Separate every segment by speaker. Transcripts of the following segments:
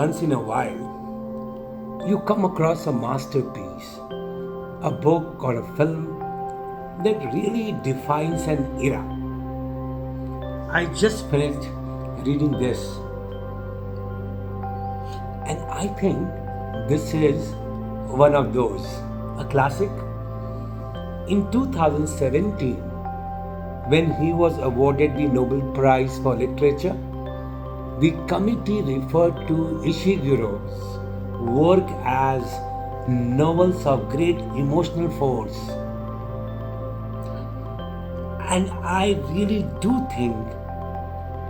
Speaker 1: once in a while you come across a masterpiece, a book or a film that really defines an era. I just finished reading this, and I think this is one of those, a classic. In 2017, when he was awarded the Nobel Prize for Literature, the committee referred to Ishiguro's work as novels of great emotional force. And I really do think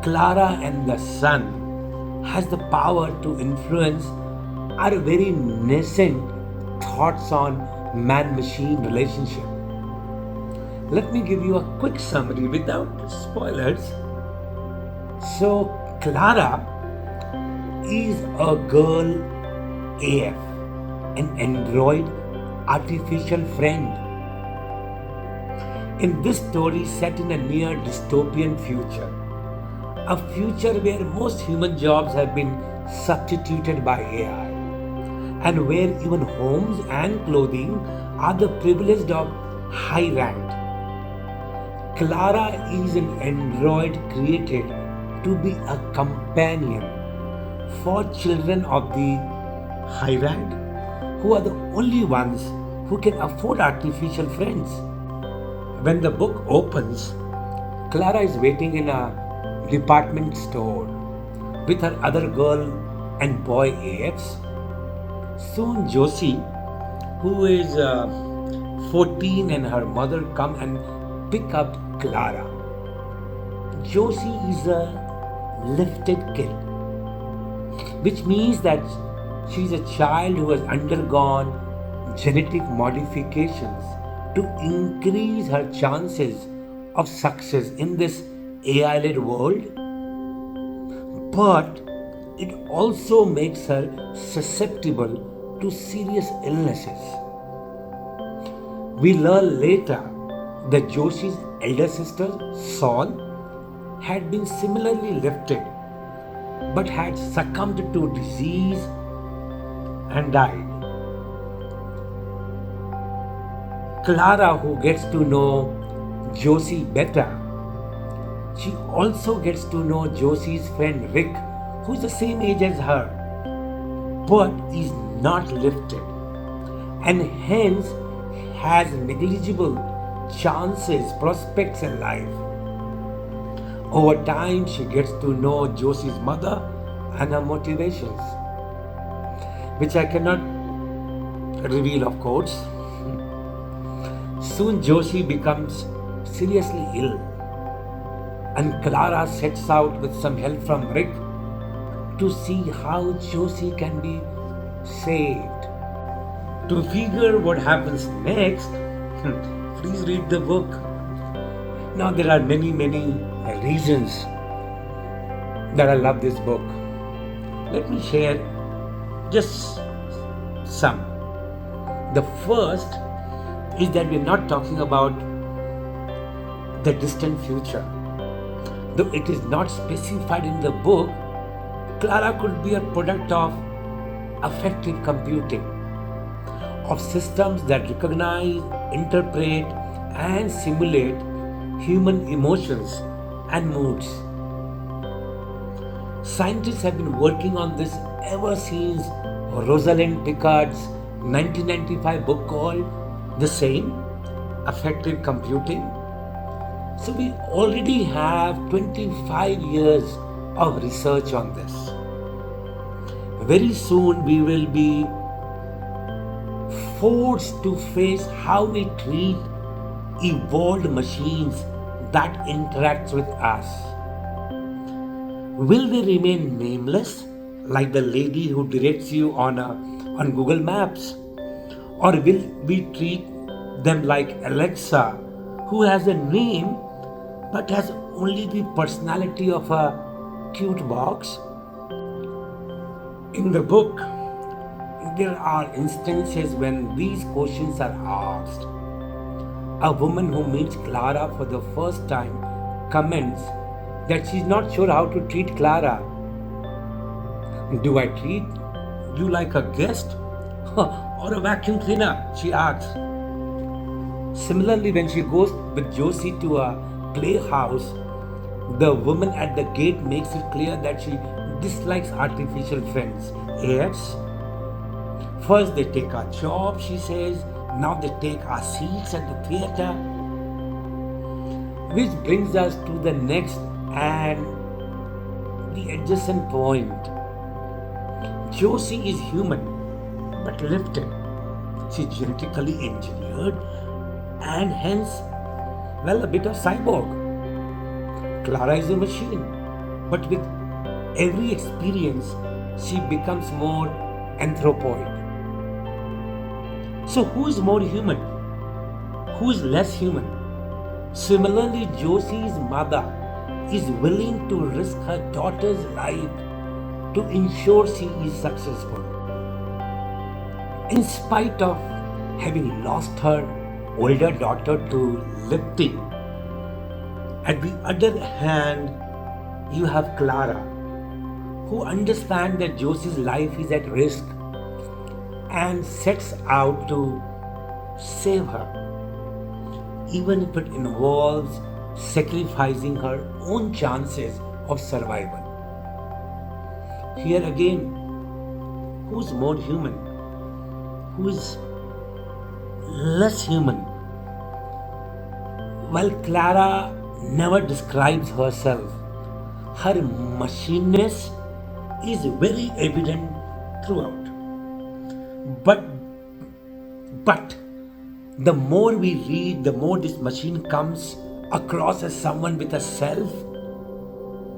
Speaker 1: Klara and the Sun has the power to influence our very nascent thoughts on man-machine relationship. Let me give you a quick summary without spoilers. So, Klara is a girl AF, an android artificial friend. In this story set in a near dystopian future, a future where most human jobs have been substituted by AI, and where even homes and clothing are the privileged of high rank. Klara is an android created to be a companion for children of the high rank, who are the only ones who can afford artificial friends. When the book opens, Klara is waiting in a department store with her other girl and boy AFs. Soon Josie, who is 14, and her mother come and pick up Klara. Josie is a lifted kid, which means that she is a child who has undergone genetic modifications to increase her chances of success in this AI-led world. But it also makes her susceptible to serious illnesses. We learn later that Josie's elder sister, Saul, had been similarly lifted but had succumbed to disease and died. Klara, who gets to know Josie better, she also gets to know Josie's friend Rick, who is the same age as her, but is not lifted, and hence has negligible chances, prospects in life. Over time, she gets to know Josie's mother and her motivations, which I cannot reveal, of course. Soon Josie becomes seriously ill, and Klara sets out with some help from Rick to see how Josie can be saved. To figure what happens next, please read the book. Now, there are many reasons that I love this book. Let me share just some. The first is that we're not talking about the distant future. Though it is not specified in the book, Klara could be a product of affective computing, of systems that recognize, interpret, and simulate human emotions and moods. Scientists have been working on this ever since Rosalind Picard's 1995 book called The Same, Affective Computing. So we already have 25 years of research on this. Very soon we will be forced to face how we treat evolved machines that interacts with us. Will they remain nameless, like the lady who directs you on Google Maps? Or will we treat them like Alexa, who has a name but has only the personality of a cute box? In the book, there are instances when these questions are asked. A woman who meets Klara for the first time comments that she's not sure how to treat Klara. Do I treat you like a guest or a vacuum cleaner? She asks. Similarly, when she goes with Josie to a playhouse, the woman at the gate makes it clear that she dislikes artificial friends. Yes, first they take our job, she says, now they take our seats at the theater. Which brings us to the next and the adjacent point. Josie is human but lifted. She's genetically engineered and hence, well, a bit of cyborg. Klara is a machine, but with every experience, she becomes more anthropoid. So, who is more human? Who is less human? Similarly, Josie's mother is willing to risk her daughter's life to ensure she is successful. In spite of having lost her older daughter to lifting, at the other hand, you have Klara, who understands that Josie's life is at risk and sets out to save her, even if it involves sacrificing her own chances of survival. Here again, who's more human? Who is less human? While Klara never describes herself, her machineness is very evident throughout. But the more we read, the more this machine comes across as someone with a self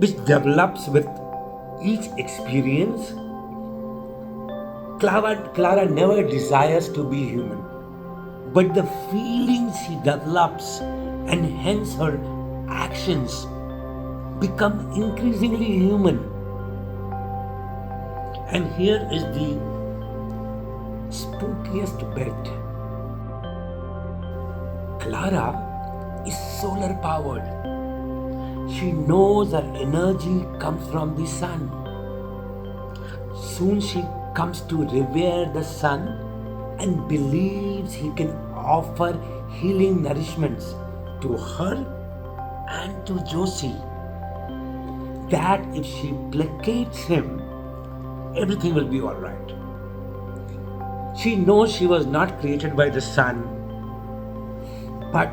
Speaker 1: which develops with each experience. Klara never desires to be human, but the feelings she develops and hence her actions become increasingly human. And here is the spookiest bit. Klara is solar powered. She knows her energy comes from the sun. Soon she comes to revere the sun and believes he can offer healing nourishments to her and to Josie. That if she placates him, everything will be alright. She knows she was not created by the sun, but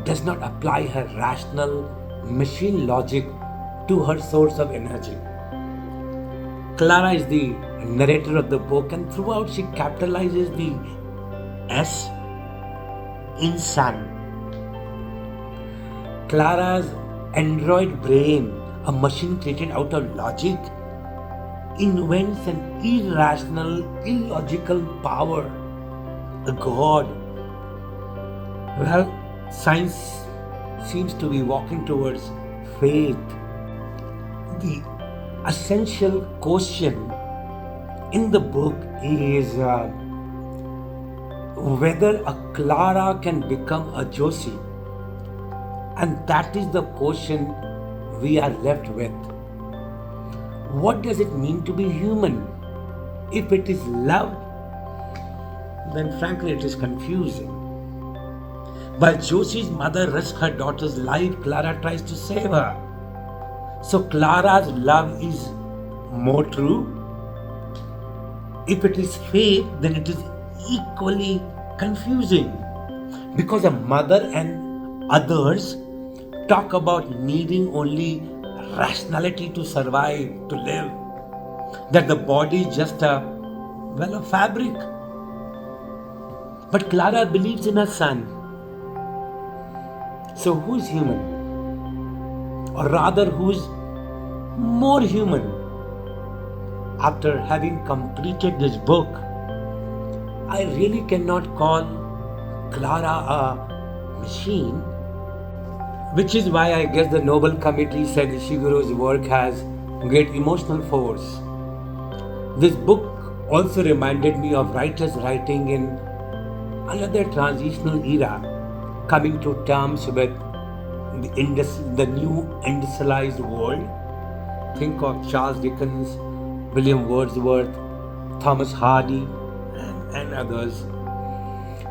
Speaker 1: does not apply her rational machine logic to her source of energy. Klara is the narrator of the book, and throughout she capitalizes the S in sun. Klara's android brain, a machine created out of logic, invents an irrational, illogical power, a god. Well, science seems to be walking towards faith. The essential question in the book is whether a Klara can become a Josie. And that is the question we are left with. What does it mean to be human? If it is love, then frankly it is confusing. While Josie's mother risks her daughter's life, Klara tries to save her. So Klara's love is more true. If it is faith, then it is equally confusing. Because a mother and others talk about needing only rationality to survive, to live. That the body is just a fabric. But Klara believes in her son. So who is human? Or rather, who is more human? After having completed this book, I really cannot call Klara a machine, which is why I guess the Nobel committee said Ishiguro's work has great emotional force. This book also reminded me of writers writing in another transitional era, coming to terms with the new industrialized world. Think of Charles Dickens, William Wordsworth, Thomas Hardy, and others,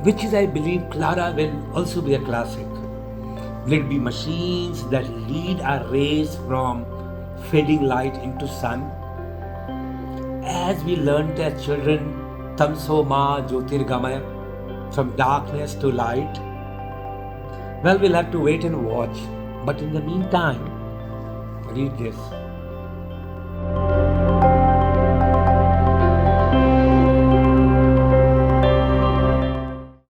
Speaker 1: which is, I believe, Klara will also be a classic. Will it be machines that lead our race from fading light into sun? As we learnt as children, Tamso Ma Jyotirgamaya, from darkness to light. Well, we'll have to wait and watch. But in the meantime, read this.